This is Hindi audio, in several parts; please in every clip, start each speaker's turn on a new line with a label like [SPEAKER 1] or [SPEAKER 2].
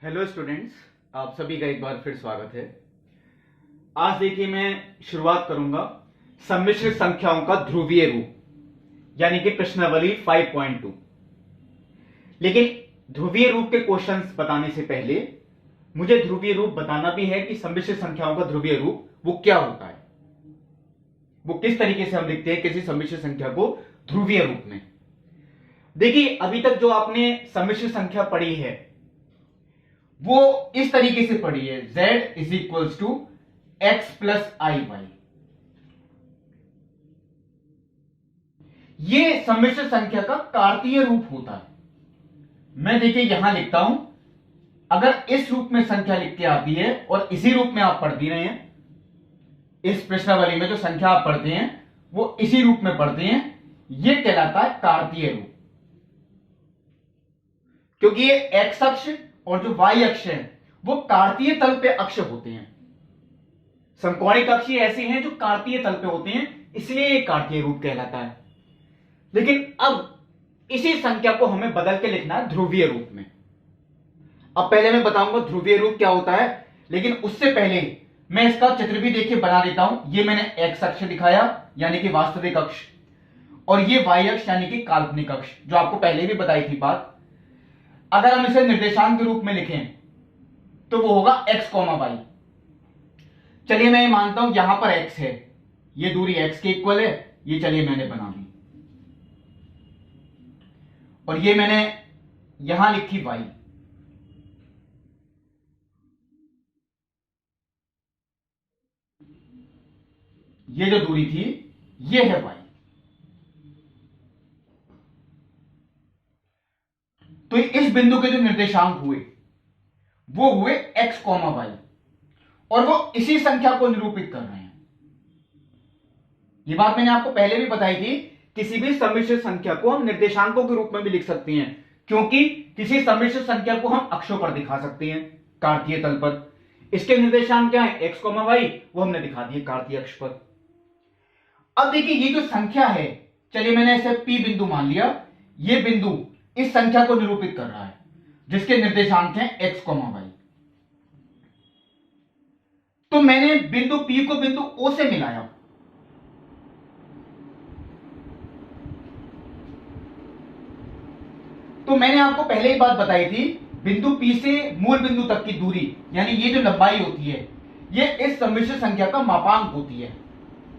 [SPEAKER 1] हेलो स्टूडेंट्स, आप सभी का एक बार फिर स्वागत है। आज देखिए मैं शुरुआत करूंगा सम्मिश्र संख्याओं का ध्रुवीय रूप यानी कि प्रश्नावली 5.2। लेकिन ध्रुवीय रूप के क्वेश्चंस बताने से पहले मुझे ध्रुवीय रूप बताना भी है कि सम्मिश्र संख्याओं का ध्रुवीय रूप वो क्या होता है, वो किस तरीके से हम लिखते हैं किसी सम्मिश्र संख्या को ध्रुवीय रूप में। देखिए अभी तक जो आपने सम्मिश्र संख्या पढ़ी है वो इस तरीके से पढ़ी है, z is equals to X plus I Y. ये सम्मिश्र संख्या का कार्तीय रूप होता है। मैं देखिए यहां लिखता हूं, अगर इस रूप में संख्या लिख के आती है और इसी रूप में आप पढ़ भी रहे हैं, इस प्रश्नावली में जो संख्या आप पढ़ते हैं वो इसी रूप में पढ़ते हैं, यह कहलाता है कार्तीय रूप। क्योंकि ये एक्स अक्ष और जो वाई अक्ष है वो कार्तीय तल पे अक्ष होते हैं। समकोणिक अक्ष ऐसे हैं जो कार्तीय तल पे होते हैं, इसलिए ये कार्तीय रूप कहलाता है। लेकिन अब इसी संख्या को हमें बदल के लिखना है ध्रुवीय रूप में। अब पहले मैं बताऊंगा ध्रुवीय रूप क्या होता है, लेकिन उससे पहले मैं इसका चित्र भी देखिए बना देता हूं। ये मैंने एक्स अक्ष दिखाया यानी कि वास्तविक अक्ष, और ये वाई अक्ष यानी कि काल्पनिक अक्ष, जो आपको पहले भी बताई थी बात। अगर हम इसे निर्देशांक के रूप में लिखें तो वो होगा x, y। चलिए मैं ये मानता हूं यहां पर x है, ये दूरी x के इक्वल है, ये चलिए मैंने बना दी, और ये मैंने यहां लिखी y। ये जो दूरी थी ये है y। तो इस बिंदु के जो निर्देशांक हुए वो हुए x, y, और वो इसी संख्या को निरूपित कर रहे हैं। ये बात मैंने आपको पहले भी बताई थी, किसी भी सम्मिश्र संख्या को हम निर्देशांकों के रूप में भी लिख सकते हैं, क्योंकि किसी सम्मिश्र संख्या को हम अक्षों पर दिखा सकते हैं कार्तीय तल पर। इसके निर्देशांक क्या है, x, y, वो हमने दिखा दिए कार्तीय अक्ष पर। अब देखिए ये जो संख्या है, चलिए मैंने इसे P बिंदु मान लिया, ये बिंदु इस संख्या को निरूपित कर रहा है जिसके निर्देशांक हैं x, y। तो मैंने बिंदु P को बिंदु O से मिलाया, तो मैंने आपको पहले ही बात बताई थी, बिंदु P से मूल बिंदु तक की दूरी यानी ये जो लंबाई होती है ये इस सम्मिश्र संख्या का मापांक होती है,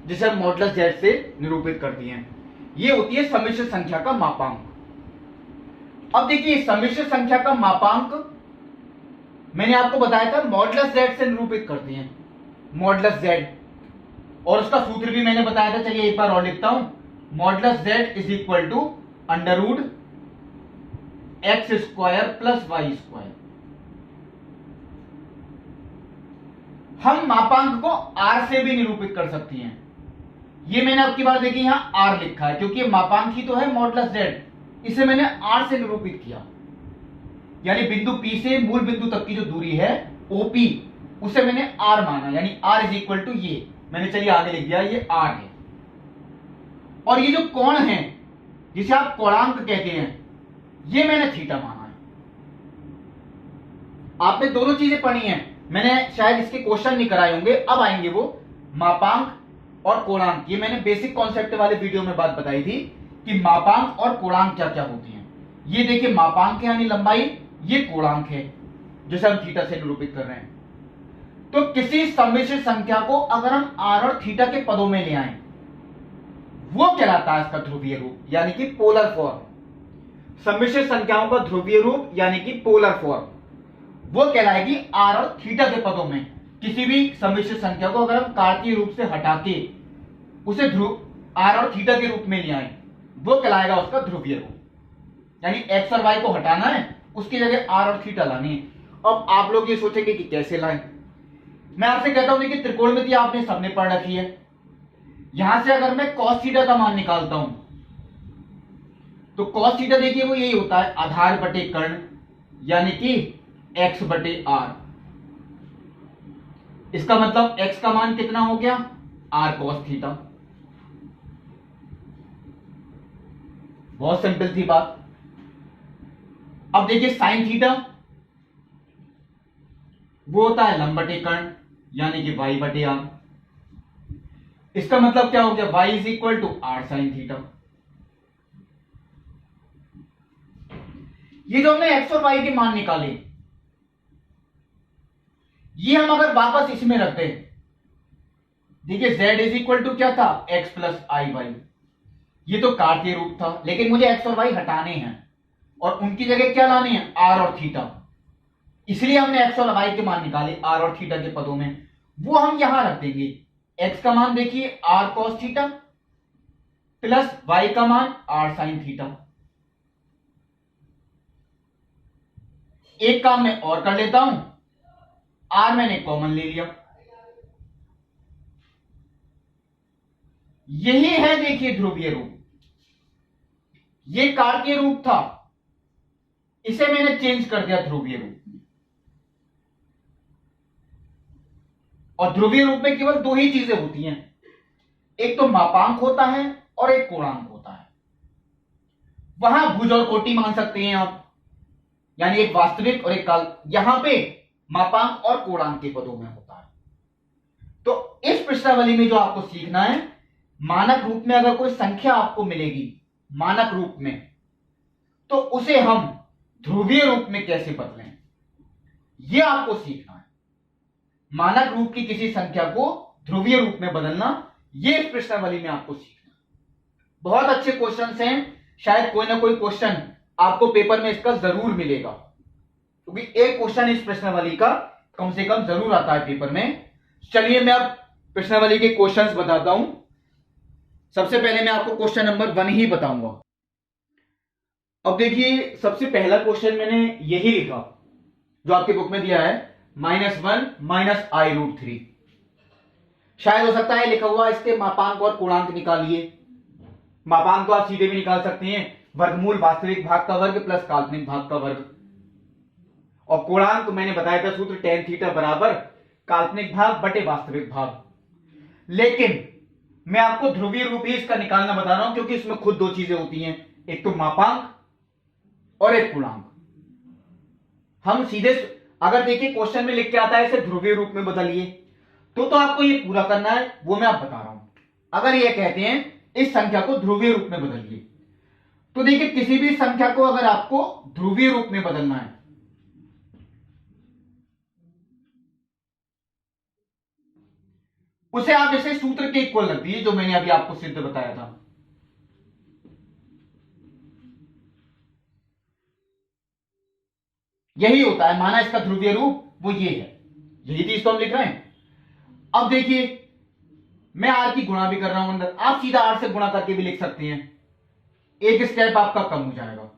[SPEAKER 1] जिसे हम मॉडुलस z से निरूपित करती हैं। ये होती है सम्मिश्र संख्या का मापांक। अब देखिए सम्मिश्र संख्या का मापांक मैंने आपको बताया था मॉडुलस z से निरूपित करती हैं, मॉडुलस z, और उसका सूत्र भी मैंने बताया था। चलिए एक बार और लिखता हूं, modulus z is equal to under root X square plus Y square. हम मापांक को r से भी निरूपित कर सकती हैं। ये मैंने आपकी बार देखिए यहां r लिखा है क्योंकि मापांक ही तो है मॉडुलस z, इसे मैंने r से निरूपित किया, यानी बिंदु P से मूल बिंदु तक की जो दूरी है OP, उसे मैंने r माना, यानी r इज इक्वल टू ये मैंने चलिए आगे लिख दिया, ये r है। और ये जो कोण है जिसे आप कोणांक कहते हैं, ये मैंने थीटा माना है। आपने दोनों चीजें पढ़ी हैं, मैंने शायद इसके क्वेश्चन नहीं कराए होंगे, अब आएंगे वो मापांक और कोणांक। ये मैंने बेसिक कॉन्सेप्ट वाले वीडियो में बात बताई थी कि मापांक और कोणांक क्या क्या होती हैं। ये देखिए मापांक यानी लंबाई, ये कोणांक है जिसे हम थीटा से निरूपित कर रहे हैं। तो किसी सम्मिश्र संख्या को अगर हम r और थीटा के पदों में ले आए वो कहलाता है इसका ध्रुवीय रूप यानी कि पोलर फॉर्म। सम्मिश्र संख्याओं का ध्रुवीय रूप यानी कि पोलर फॉर्म वो कहलाएगी r और थीटा के पदों में। किसी भी सम्मिश्र संख्या को अगर हम कार्तीय रूप से हटा के उसे ध्रुव r और थीटा के रूप में ले आए वो कहलाएगा उसका ध्रुवीय रूप, यानी x और y को हटाना है, उसकी जगह r और थीटा लानी है। अब आप लोग ये सोचेंगे कि कैसे लाएं। मैं आपसे कहता हूं कि त्रिकोणमिति आपने सबने पढ़ रखी है, यहां से अगर मैं cos थीटा का मान निकालता हूं तो cos थीटा देखिए वो यही होता है आधार बटे कर्ण यानी कि x बटे r। इसका मतलब x का मान कितना हो गया, r cos थीटा। बहुत सिंपल थी बात। अब देखिए साइन थीटा, वो होता है लंबटे कर्ण, यानी कि y बटे आर। इसका मतलब क्या हो गया, y is equal to r sine theta. ये जो हमने x और y के मान निकाले, ये हम अगर वापस इसमें रखते हैं, देखिए z इज इक्वल टू क्या था, x प्लस आई वाई। ये तो कार्तीय रूप था, लेकिन मुझे x और y हटाने हैं और उनकी जगह क्या लाने हैं, r और थीटा। इसलिए हमने x और y के मान निकाले r और थीटा के पदों में, वो हम यहां रख देंगे। x का मान देखिए r cos theta plus y का मान r sin थीटा। एक काम मैं और कर लेता हूं, r मैंने कॉमन ले लिया। यही है देखिए ध्रुवीय रूप। ये कार्तीय रूप था, इसे मैंने चेंज कर दिया ध्रुवीय रूप में। और ध्रुवीय रूप में केवल दो ही चीजें होती हैं, एक तो मापांक होता है और एक कोणांक होता है। वहां भुज और कोटि मान सकते हैं आप, यानी एक वास्तविक और एक काल। यहां पे मापांक और कोणांक के पदों में होता है। तो इस प्रश्नावली में जो आपको सीखना है, मानक रूप में अगर कोई संख्या आपको मिलेगी मानक रूप में, तो उसे हम ध्रुवीय रूप में कैसे बदलें, यह आपको सीखना है। मानक रूप की किसी संख्या को ध्रुवीय रूप में बदलना, यह इस प्रश्नावली में आपको सीखना है। बहुत अच्छे क्वेश्चंस हैं, शायद कोई ना कोई क्वेश्चन आपको पेपर में इसका जरूर मिलेगा, क्योंकि एक क्वेश्चन इस प्रश्नावली का कम से कम जरूर आता है पेपर में। चलिए मैं अब प्रश्नावली के क्वेश्चंस बताता हूं। सबसे पहले मैं आपको क्वेश्चन नंबर 1 ही बताऊंगा। अब देखिए, सबसे पहला क्वेश्चन मैंने यही लिखा जो आपके बुक में दिया है, -1 माइनस आई रूट 3। शायद हो सकता है लिखा हुआ इसके मापांक और पूर्णांक निकालिए। मापांक तो आप सीधे भी निकाल सकते हैं, वर्गमूल वास्तविक भाग का वर्ग प्लस काल्पनिक भाग का वर्ग। और पूर्णांक मैंने बताया था सूत्र tan थीटा बराबर काल्पनिक भाग बटे वास्तविक भाग। लेकिन मैं आपको ध्रुवीय रूप ही इसका निकालना बता रहा हूं, क्योंकि इसमें खुद दो चीजें होती हैं, एक तो मापांक और एक पूर्णांक। हम सीधे अगर देखिए क्वेश्चन में लिख के आता है इसे ध्रुवीय रूप में बदलिए, तो आपको ये पूरा करना है, वो मैं आप बता रहा हूं। अगर ये कहते हैं इस संख्या को ध्रुवीय रूप में बदलिए, तो देखिए किसी भी संख्या को अगर आपको ध्रुवीय रूप में बदलना है, उसे आप जैसे सूत्र के इक्वल रख दीजिए, जो मैंने अभी आपको सिद्ध बताया था। यही होता है, माना इसका ध्रुवीय रूप वो ये है, यही चीज तो हम लिख रहे हैं। अब देखिए, मैं आर की गुणा भी कर रहा हूं अंदर, आप सीधा आर से गुणा करके भी लिख सकते हैं, एक स्टेप आपका कम हो जाएगा।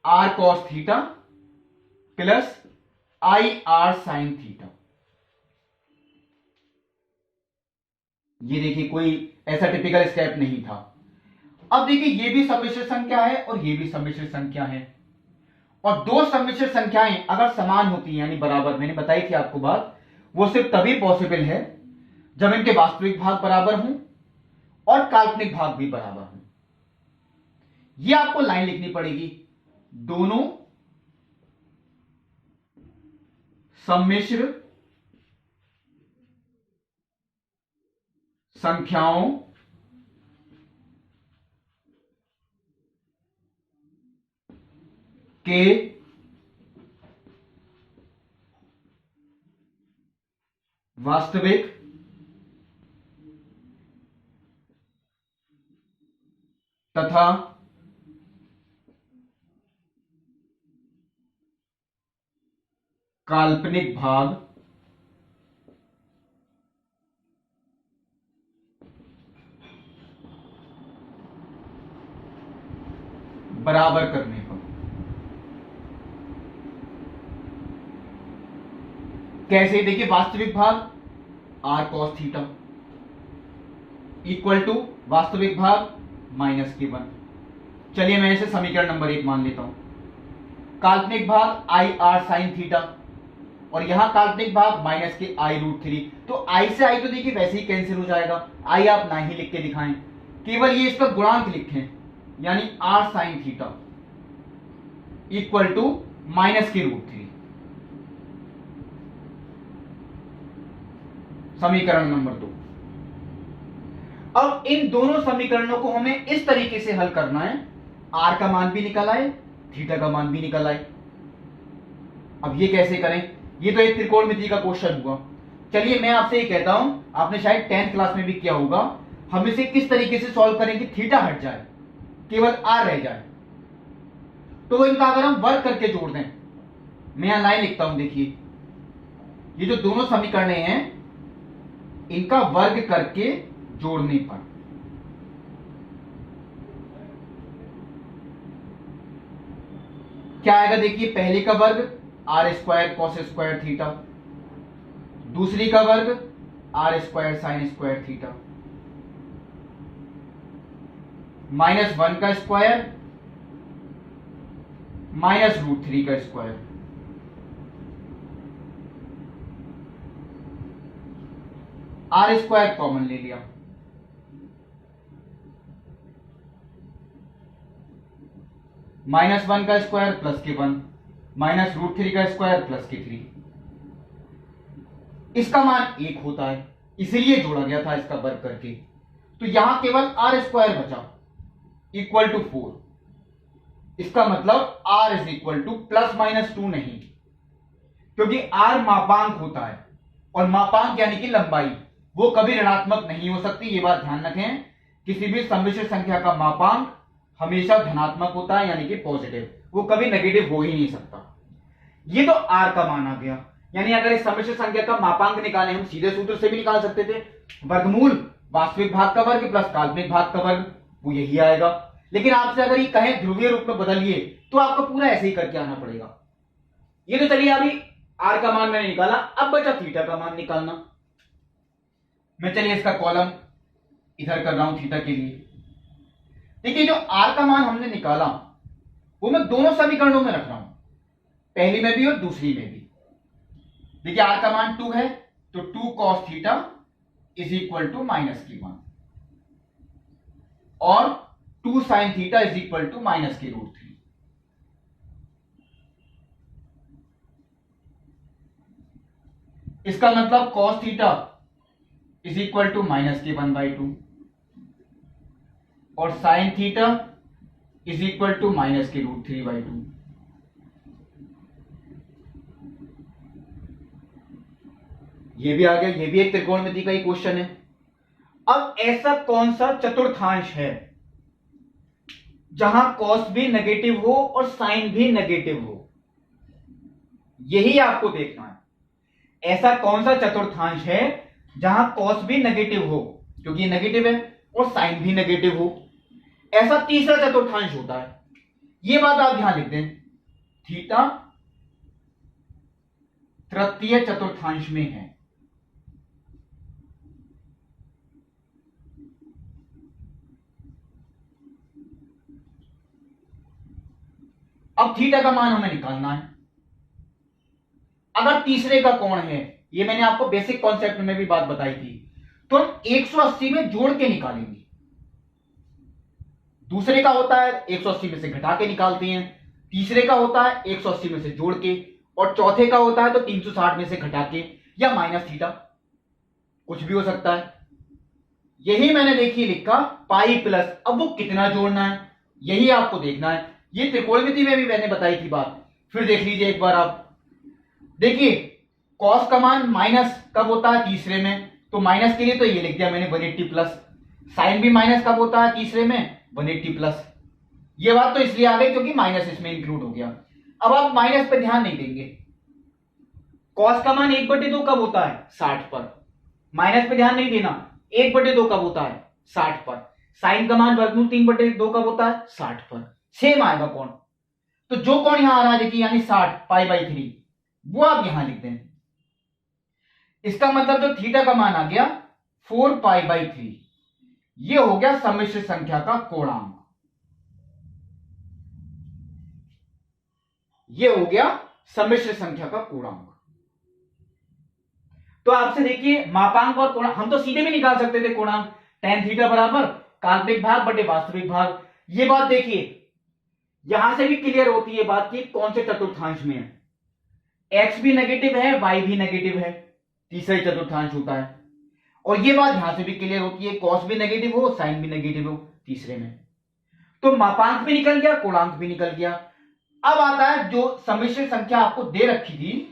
[SPEAKER 1] R cos theta plus i r sine theta. ये देखिए कोई ऐसा टिपिकल स्टेप नहीं था। अब देखिए, ये भी सम्मिश्र संख्या है और ये भी सम्मिश्र संख्या है, और दो सम्मिश्र संख्याएं अगर समान होती हैं यानी बराबर, मैंने बताई थी आपको बात, वो सिर्फ तभी पॉसिबल है जब इनके वास्तविक भाग बराबर हों और काल्पनिक भाग भी बराबर हों। ये आपको लाइन लिखनी पड़ेगी, दोनों सम्मिश्र संख्याओं के वास्तविक तथा काल्पनिक भाग बराबर करने पर। कैसे, देखिए वास्तविक भाग r cos theta equal to वास्तविक भाग -k1। चलिए मैं इसे समीकरण नंबर 1 मान लेता हूं। काल्पनिक भाग आई आर साइन थीटा, और यहां काल्पनिक भाग -k आई रूट 3। तो आई से आई तो देखिए वैसे ही कैंसिल हो जाएगा, आई आप ना ही लिख के दिखाएं, केवल ये इसका गुणांक लिखें, यानी r sine theta equal to minus के रूट 3। समीकरण नंबर 2। अब इन दोनों समीकरणों को हमें इस तरीके से हल करना है, आर का मान भी निकल आए, थीटा का मान भी निकल आए। अब ये कैसे करें? ये तो एक त्रिकोणमिति का क्वेश्चन हुआ। चलिए मैं आपसे ये कहता हूं, आपने शायद 10th क्लास में भी किया होगा, हम इसे किस तरीके से सॉल्व करेंगे, थीटा हट जाए, केवल आर रह जाए। तो इनका अगर हम वर्ग करके जोड़ दें, मैं यहां लाइन लिखता हूं, देखिए ये जो दोनों समीकरण हैं इनका वर्ग करके जोड़ने पर क्या आएगा? देखिए पहले का वर्ग r square cos square theta, दूसरी का वर्ग r square sine square theta, -1 का स्क्वायर -√3 का स्क्वायर। आर स्क्वायर कॉमन ले लिया, -1 का स्क्वायर प्लस के 1, -√3 का स्क्वायर प्लस के 3। इसका मान 1 होता है, इसलिए जोड़ा गया था इसका वर्ग करके। तो यहां केवल आर स्क्वायर बचा इक्वल टू 4। इसका मतलब r इज इक्वल टू +-2 नहीं, क्योंकि r मापांक होता है और मापांक यानी कि लंबाई वो कभी ऋणात्मक नहीं हो सकती। ये बात ध्यान रखें, किसी भी सम्मिश्र संख्या का मापांक हमेशा धनात्मक होता है यानी कि पॉजिटिव, वो कभी नेगेटिव हो ही नहीं सकता। ये तो r का मान आ गया, यानी अगर इस सम्मिश्र संख्या का मापांक निकालें, हम सीधे सूत्र से भी निकाल सकते थे, वर्गमूल वास्तविक भाग का वर्ग प्लस काल्पनिक भाग का वर्ग, वो यही आएगा। लेकिन आपसे अगर ये कहें ध्रुवीय रूप में बदलिए, तो आपको पूरा ऐसे ही करके आना पड़ेगा। ये तो चलिए अभी आर का मान मैंने निकाला, अब बचा थीटा का मान निकालना। मैं चलिए इसका कॉलम इधर कर रहा हूं थीटा के लिए। देखिए जो आर का मान हमने निकाला वो मैं दोनों समीकरणों में रख रहा हूं, पहली में भी और दूसरी में भी। देखिए आर का मान 2 है, तो 2 cos theta is equal to -1 और 2 sin theta is equal to -√3। इसका मतलब cos theta is equal to -1/2 और sin theta is equal to -√3/2। ये भी आ गया, ये भी एक त्रिकोणमिति का ही क्वेश्चन है। अब ऐसा कौन सा चतुर्थांश है जहां cos भी नेगेटिव हो और sin भी नेगेटिव हो, यही आपको देखना है। ऐसा कौन सा चतुर्थांश है जहां cos भी नेगेटिव हो, क्योंकि ये नेगेटिव है, और sin भी नेगेटिव हो। ऐसा तीसरा चतुर्थांश होता है, ये बात आप ध्यान लिख दें, थीटा तृतीय चतुर्थांश में है। अब थीटा का मान हमें निकालना है। अगर तीसरे का कोण है, ये मैंने आपको बेसिक कॉन्सेप्ट में भी बात बताई थी, तो हम 180 में जोड़ के निकालेंगे। दूसरे का होता है 180 में से घटा के निकालते हैं, तीसरे का होता है 180 में से जोड़ के, और चौथे का होता है तो 360 में से घटा के, या माइनस थीटा, कुछ भी हो सकता है। यही मैंने देखिए लिखा पाई प्लस। अब वो कितना जोड़ना है यही आपको देखना है। ये त्रिकोणमिति में भी मैंने बताई थी बात, फिर देख लीजिए एक बार आप। देखिए कॉस का मान माइनस कब होता है? तीसरे में, तो माइनस के लिए तो ये लिख दिया मैंने 180 प्लस। साइन भी माइनस कब होता है? तीसरे में, 180 प्लस। ये बात तो इसलिए आ गई क्योंकि माइनस इसमें इंक्लूड हो गया। अब आप माइनस पे ध्यान नहीं देंगे। कॉस का मान 1/2 कब होता है? 60 पर। माइनस पे ध्यान नहीं देना, 1/2 कब होता है? 60 पर। साइन का मान वर्गमूल 3/2 कब होता है? 60 पर। सेम आएगा कोण, तो जो कोण यहां आ रहा है देखिए, यानी 60 π/3, वो आप यहां लिख दें। इसका मतलब जो थीटा का मान आ गया 4 π/3, ये हो गया सम्मिश्र संख्या का कोणांक। ये हो गया सम्मिश्र संख्या का कोणांक। तो आपसे देखिए मापांक और कोणांक हम तो सीधे भी निकाल सकते थे। कोणांक tan थीटा बराबर काल्पनिक भाग बटे वास्तविक भाग। ये बात देखिए, यहां से भी क्लियर होती है बात कि कौन से चतुर्थांश में है। एक्स भी नेगेटिव है, वाई भी नेगेटिव है, तीसरा ही चतुर्थांश होता है। और ये बात यहां से भी क्लियर होती है, कॉस भी नेगेटिव हो, साइन भी नेगेटिव हो तीसरे में। तो मापांक भी निकल गया, कोणांक भी निकल गया। अब आता है जो सम्मिश्र संख्या आपको दे रखी थी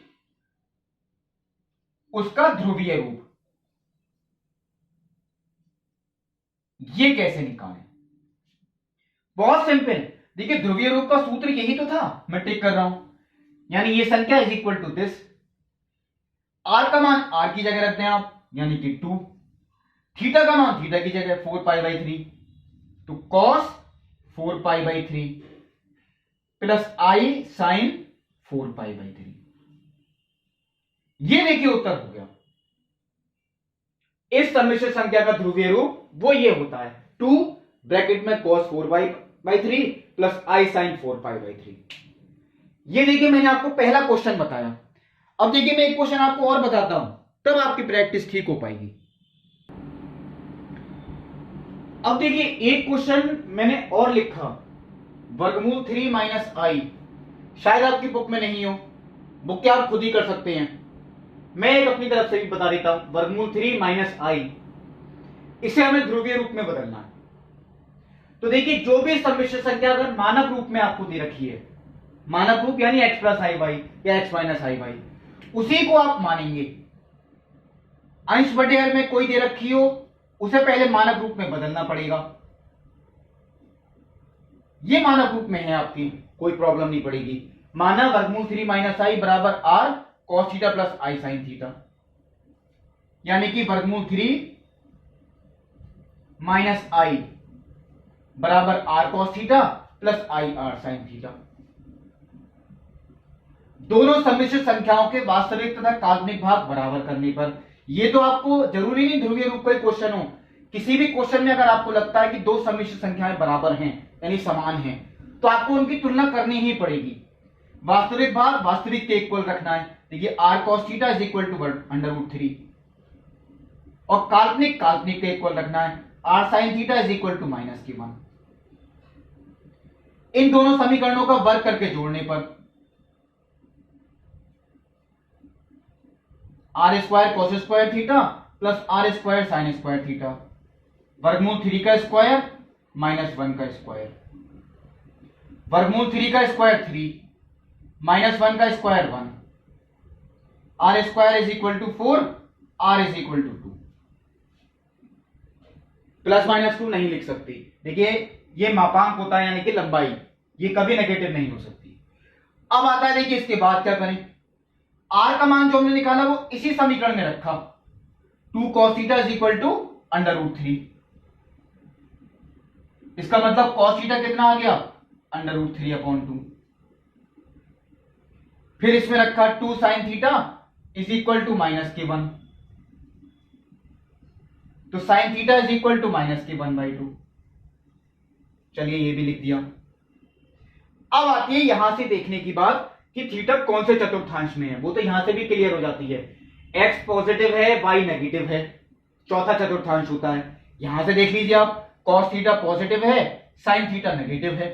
[SPEAKER 1] उसका ध्रुवीय रूप। ये कैसे निकालें? बहुत सिंपल। देखिए ध्रुवीय रूप का सूत्र यही तो था, मैं टिक कर रहा हूं। यानी ये संख्या is equal to this, r का मान आर की जगह रखते हैं आप, यानी कि 2, थीटा का मान थीटा की जगह 4π/3, तो कॉस 4π/3 प्लस आई साइन 4π/3। ये देखिए उत्तर हो गया। इस सम्मिश्र संख्या का ध्रुवीय रूप वो ये होता है 2 ब्रैकेट में cos 4π/3 प्लस आई साइन 4π/3। ये देखिए मैंने आपको पहला क्वेश्चन बताया। अब देखिए मैं एक क्वेश्चन आपको और बताता हूं, तब आपकी प्रैक्टिस ठीक हो पाएगी। अब देखिए एक क्वेश्चन मैंने और लिखा, वर्गमूल 3 माइनस आई। शायद आपकी बुक में नहीं हो, बुक के आप खुद ही कर सकते हैं। मैं एक अपनी तरफ से भी बता देता हूं, वर्गमूल 3 माइनस आई, इसे हमें ध्रुवीय रूप में बदलना है। तो देखिए जो भी सम्मिश्र संख्या अगर मानक रूप में आपको दे रखी है, मानक रूप यानी x प्लस आई वाई या x माइनस आई वाई, उसी को आप मानेंगे। अंश बटे हर में कोई दे रखी हो, उसे पहले मानक रूप में बदलना पड़ेगा। ये मानक रूप में है आपकी, कोई प्रॉब्लम नहीं पड़ेगी। माना वर्गमूल 3 माइनस आई बराबर r cos theta plus i sine theta, यानी कि वर्गमूल 3 माइनस आई बराबर r cos theta plus i r sine theta. दोनों सम्मिश्र संख्याओं के वास्तविक तथा काल्पनिक भाग बराबर करने पर, ये तो आपको जरूरी नहीं ध्रुवीय रूप का क्वेश्चन हो, किसी भी क्वेश्चन में अगर आपको लगता है कि दो सम्मिश्र संख्याएं बराबर हैं यानी समान हैं, तो आपको उनकी तुलना करनी ही पड़ेगी। वास्तविक भाग वास्तविक के इक्वल रखना है। देखिए r cos theta is equal to √3, और काल्पनिक काल्पनिक के इक्वल रखना है, r sine theta is equal to -1। इन दोनों समीकरणों का वर्ग करके जोड़ने पर r square cos square theta plus r square sine square theta, वर्गमूल 3 का स्क्वायर -1 का स्क्वायर, वर्गमूल 3 का स्क्वायर 3 -1 का square 1, r square is equal to 4, r is equal to 2। Plus minus 2 नहीं लिख सकती। देखिए ये मापांक होता है यानी कि लंबाई, ये कभी नेगेटिव नहीं हो सकती। अब आता है देखिए इसके बाद क्या करें, आर का मान जो हमने निकाला वो इसी समीकरण में रखा, 2 cos theta is equal to √3। इसका मतलब cos थीटा कितना आ गया, √3/2। फिर इसमें रखा 2 sin theta is equal to -k1, तो sin theta is equal to -k1/2। चलिए ये भी लिख दिया। अब आती है यहां से देखने की बात कि थीटा कौन से चतुर्थांश में है, वो तो यहां से भी क्लियर हो जाती है। x पॉजिटिव है, y नेगेटिव है, चौथा चतुर्थांश होता है। यहां से देख लीजिए आप, cos थीटा पॉजिटिव है, sin थीटा नेगेटिव है,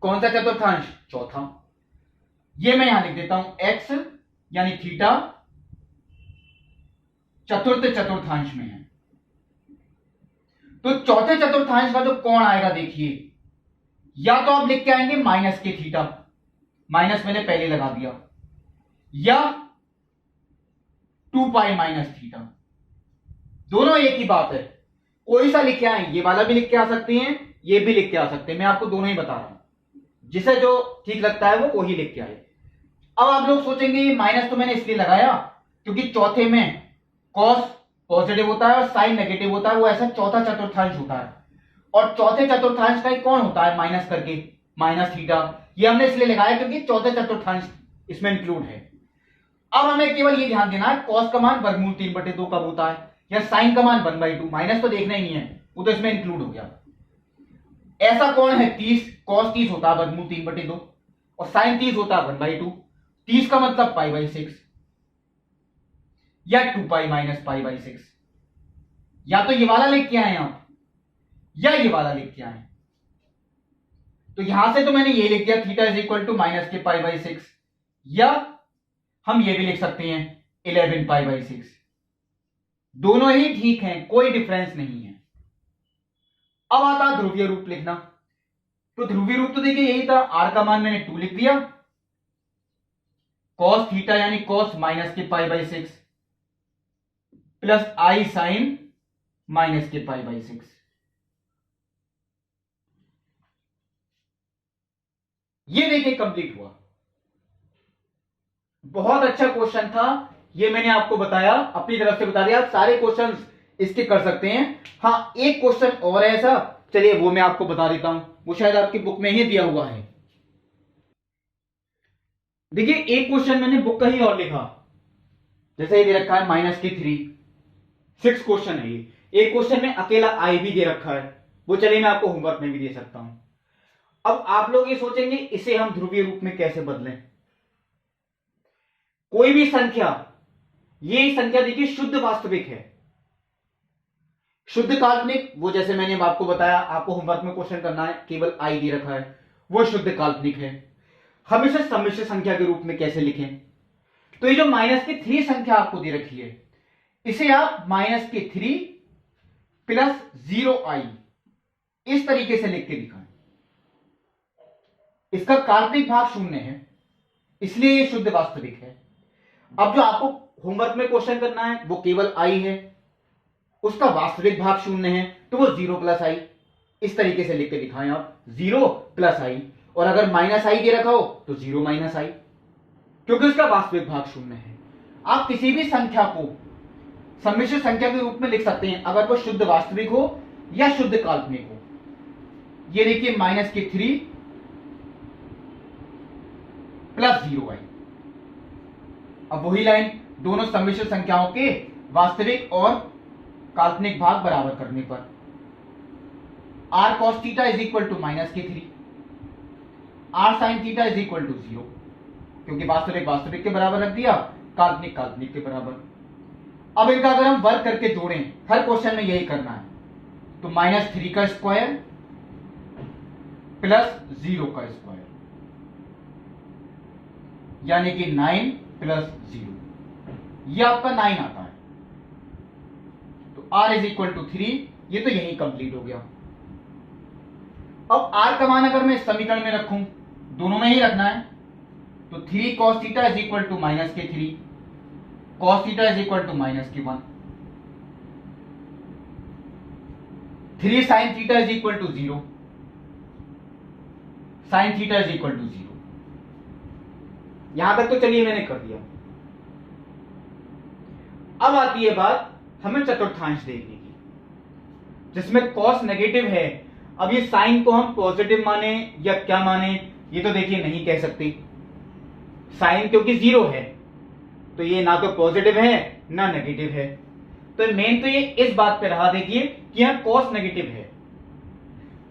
[SPEAKER 1] कौन सा चतुर्थांश, चौथा। ये मैं यहां लिख देता हूं, x यानी थीटा चतुर्थ चतुर्थांश में है। तो चौथे चतुर्थांश का जो कोण आएगा देखिए, या तो आप लिख के आएंगे -k थीटा, माइनस मैंने पहले लगा दिया, या 2π - थीटा, दोनों एक ही बात है। कोई सा लिख के आए, ये वाला भी लिख के आ सकते हैं, ये भी लिख के आ सकते हैं, मैं आपको दोनों ही बता रहा हूं, जिसे जो ठीक लगता है वो वही लिख के आए। अब आप लोग सोचेंगे ये माइनस तो मैंने इसलिए लगाया क्योंकि चौथे में cos पॉजिटिव होता है और साइन नेगेटिव होता है, वो ऐसा चौथा चतुर्थांश होता है, और चौथे चतुर्थांश का ही कौन होता है माइनस करके, -थीटा। ये हमने इसलिए लगाया क्योंकि चौथे चतुर्थांश इसमें इंक्लूड है। अब हमें केवल ये ध्यान देना है cos का मान वर्गमूल 3/2 कब होता है, या साइन का मान 1/2, माइनस तो देखना ही नहीं है, वो तो इसमें इंक्लूड हो गया। ऐसा कौन है 30, cos 30 होता है वर्गमूल 3/2 और साइन 30 होता है 1/2, 30 का मतलब π/6 या 2π - π/6। या तो ये वाला लिख के आए आप, या ये वाला लिख के आए। तो यहां से तो मैंने ये लिख दिया theta is equal to minus के पाई बाई 6, या हम ये भी लिख सकते हैं 11 पाई बाई 6। दोनों ही ठीक हैं, कोई डिफरेंस नहीं है। अब आता ध्रुवीय रूप लिखना। तो ध्रुवीय रूप तो देखिए यही था, आर का मान मैंने 2 लिख दिया, कॉस थीटा यानी कॉस माइनस के pi by 6 plus i sine minus के पाई बाई 6। ये देखिए कंप्लीट हुआ। बहुत अच्छा क्वेश्चन था, ये मैंने आपको बताया, अपनी तरफ से बता दिया। सारे क्वेश्चंस इसके कर सकते हैं। हाँ, एक क्वेश्चन और है ऐसा, चलिए वो मैं आपको बता देता हूं, वो शायद आपकी बुक में ही दिया हुआ है। देखिए एक क्वेश्चन मैंने बुक का ही और लिखा, जैसे ये दे रखा है माइनस के 3, 6 क्वेश्चन है ये। एक क्वेश्चन में अकेला आई भी दे रखा है, वो चलिए मैं आपको होमवर्क में भी दे सकता हूं। अब आप लोग ये सोचेंगे इसे हम ध्रुवीय रूप में कैसे बदलें। कोई भी संख्या, ये संख्या देखिए शुद्ध वास्तविक है, शुद्ध काल्पनिक वो जैसे मैंने आपको बताया, आपको होमवर्क में क्वेश्चन करना है, केवल आई दे रखा है, वो शुद्ध काल्पनिक है। हम इसे सम्मिश्र संख्या के रूप में कैसे लिखें। तो ये जो माइनस की 3 संख्या आपको दे रखी है, इसे आप माइनस के 3 प्लस 0i इस तरीके से लिख के दिखाएं। इसका काल्पनिक भाग 0 है, इसलिए ये शुद्ध वास्तविक है। अब जो आपको होमवर्क में क्वेश्चन करना है वो केवल आई है, उसका वास्तविक भाग 0 है, तो वो 0 प्लस आई इस तरीके से लिख के दिखाएं आप, 0 प्लस आई। और अगर माइनस आई दे रखा हो तो 0 माइनस आई, क्योंकि उसका वास्तविक भाग 0 है। आप किसी भी संख्या को सम्मिश्र संख्या के रूप में लिख सकते हैं, अगर वो शुद्ध वास्तविक हो या शुद्ध काल्पनिक हो। ये देखिए माइनस के 3 प्लस 0i। अब वही लाइन, दोनों सम्मिश्र संख्याओं के वास्तविक और काल्पनिक भाग बराबर करने पर r cos theta is equal to minus के 3, r sine theta is equal to 0, क्योंकि वास्तविक वास्तविक के बराबर रख दिया, काल्पनिक काल्पनिक के बराबर। अब इनका अगर हम वर्क करके जोड़ें, हर क्वेश्चन में यही करना है, तो माइनस 3 का स्क्वायर प्लस 0 का स्क्वायर यानी कि 9 प्लस 0, यह आपका 9 आता है। तो r इज इक्वल टू 3, ये तो यही कंप्लीट हो गया। अब r का मान अगर मैं इस समीकरण में रखूं, दोनों में ही रखना है, तो 3 cos theta is equal to minus के 3, cos theta is equal to minus के 1, 3 sin theta is equal to 0, sin theta is equal to 0। यहां तक तो चलिए मैंने कर दिया। अब आती है बात हमें चतुर्थांश देखने की, जिसमें cos नेगेटिव है। अब ये साइन को हम पॉजिटिव माने या क्या माने, ये तो देखिए नहीं कह सकते। साइन क्योंकि 0 है, तो ये ना तो पॉजिटिव है ना नेगेटिव है। तो मेन तो ये इस बात पे रहा देखिए कि यहां cos नेगेटिव है।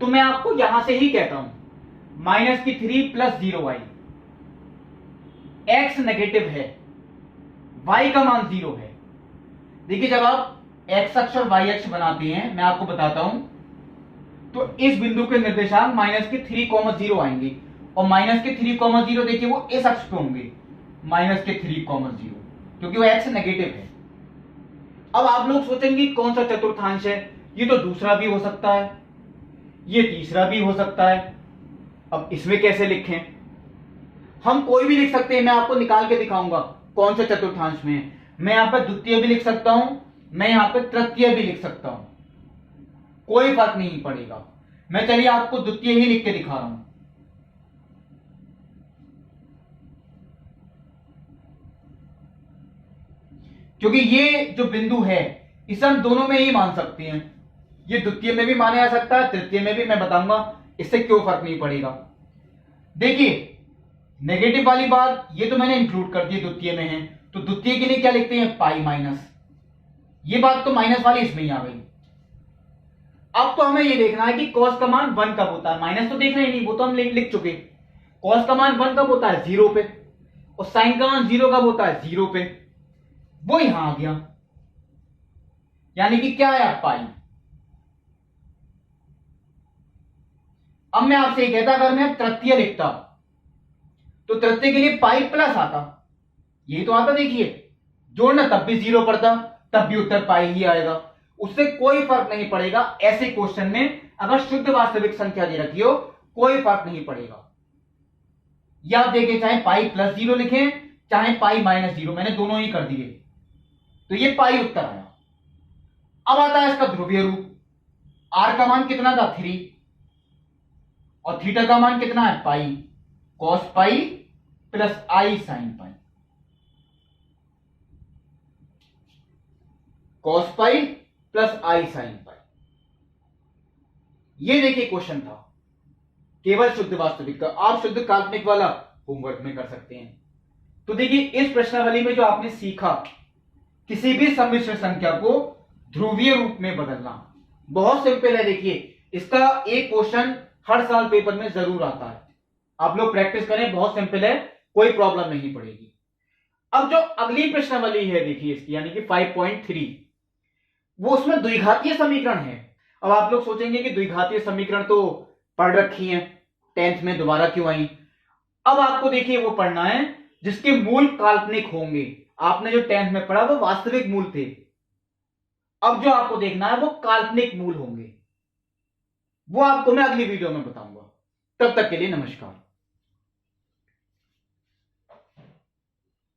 [SPEAKER 1] तो मैं आपको यहां से ही कहता हूं माइनस की 3 प्लस 0i, x नेगेटिव है, y का मान 0 है। देखिए जब आप x अक्ष और y अक्ष बनाते हैं, मैं आपको बताता हूं, तो इस बिंदु के निर्देशांक माइनस के 3,0 आएंगे, और माइनस के 3,0 देखिए वो इस अक्ष पे होंगे, माइनस के 3,0, क्योंकि वो x नेगेटिव है। अब आप लोग सोचेंगे कौन सा चतुर्थांश है, ये तो दूसरा भी हो सकता है, ये तीसरा भी हो सकता है। अब इसमें कैसे लिखें, हम कोई भी लिख सकते हैं, मैं आपको निकाल के दिखाऊंगा कौन सा चतुर्थांश में है। मैं यहां पर द्वितीय भी लिख सकता हूं, मैं यहां पर तृतीय भी लिख सकता हूं, कोई फर्क नहीं पड़ेगा। मैं चलिए आपको द्वितीय ही लिख के दिखा रहा हूं। क्योंकि ये जो बिंदु है इसे हम दोनों में ही मान सकते हैं, ये द्वितीय में भी माना जा सकता है, तृतीय में भी। मैं बताऊंगा इससे क्यों फर्क नहीं पड़ेगा। देखिए नेगेटिव वाली बात ये तो मैंने इंक्लूड कर दी, द्वितीय में है, तो द्वितीय के लिए क्या लिखते हैं, पाई माइनस। ये बात तो माइनस वाली इसमें ही आ गई। अब तो हमें ये देखना है कि cos का मान 1 कब होता है, माइनस तो देखना ही नहीं, वो तो हम लिख चुके। cos का मान 1 कब होता है, 0 पे, और साइन का मान 0 कब होता है, 0 पे, वो यहां आ गया, यानी कि क्या है पाई। अब मैं आपसे ये कहता अगर मैं तृतीय लिखता तो तृतीय के लिए पाई प्लस आता, यही तो आता, देखिए जोड़ना तब भी 0 पड़ता, तब भी उत्तर पाई ही आएगा, उससे कोई फर्क नहीं पड़ेगा। ऐसे क्वेश्चन में अगर शुद्ध वास्तविक संख्या दे रखी हो कोई फर्क नहीं पड़ेगा। या आप देखिए चाहे पाई प्लस 0 लिखें चाहे पाई माइनस 0, मैंने दोनों ही कर दिए, तो ये पाई उत्तर आया। अब आता है इसका ध्रुवीय रूप। आर का मान कितना था 3 और थीटा का मान कितना है pi, cos pi plus i sine pi, cos pi plus i sine pi. ये देखिए क्वेश्चन था केवल शुद्ध वास्तविक का, आप शुद्ध काल्पनिक वाला होमवर्क में कर सकते हैं। तो देखिए इस प्रश्नावली में जो आपने सीखा किसी भी सम्मिश्र संख्या को ध्रुवीय रूप में बदलना, बहुत सिंपल है। देखिए इसका एक क्वेश्चन हर साल पेपर में जरूर आता है, आप लोग प्रैक्टिस करें, बहुत सिंपल है, कोई प्रॉब्लम नहीं पड़ेगी। अब जो अगली प्रश्नावली है देखिए इसकी यानी कि 5.3, वो उसमें द्विघातीय समीकरण है। अब आप लोग सोचेंगे कि द्विघातीय समीकरण तो पढ़ रखी है 10th में, दोबारा क्यों आई। अब आपको देखिए वो पढ़ना है जिसके मूल काल्पनिक होंगे। आपने जो 10th में पढ़ा वो वास्तविक मूल थे, अब जो आपको देखना है वो काल्पनिक मूल होंगे, वो आपको मैं अगली वीडियो में बताऊंगा। तब तक के लिए नमस्कार।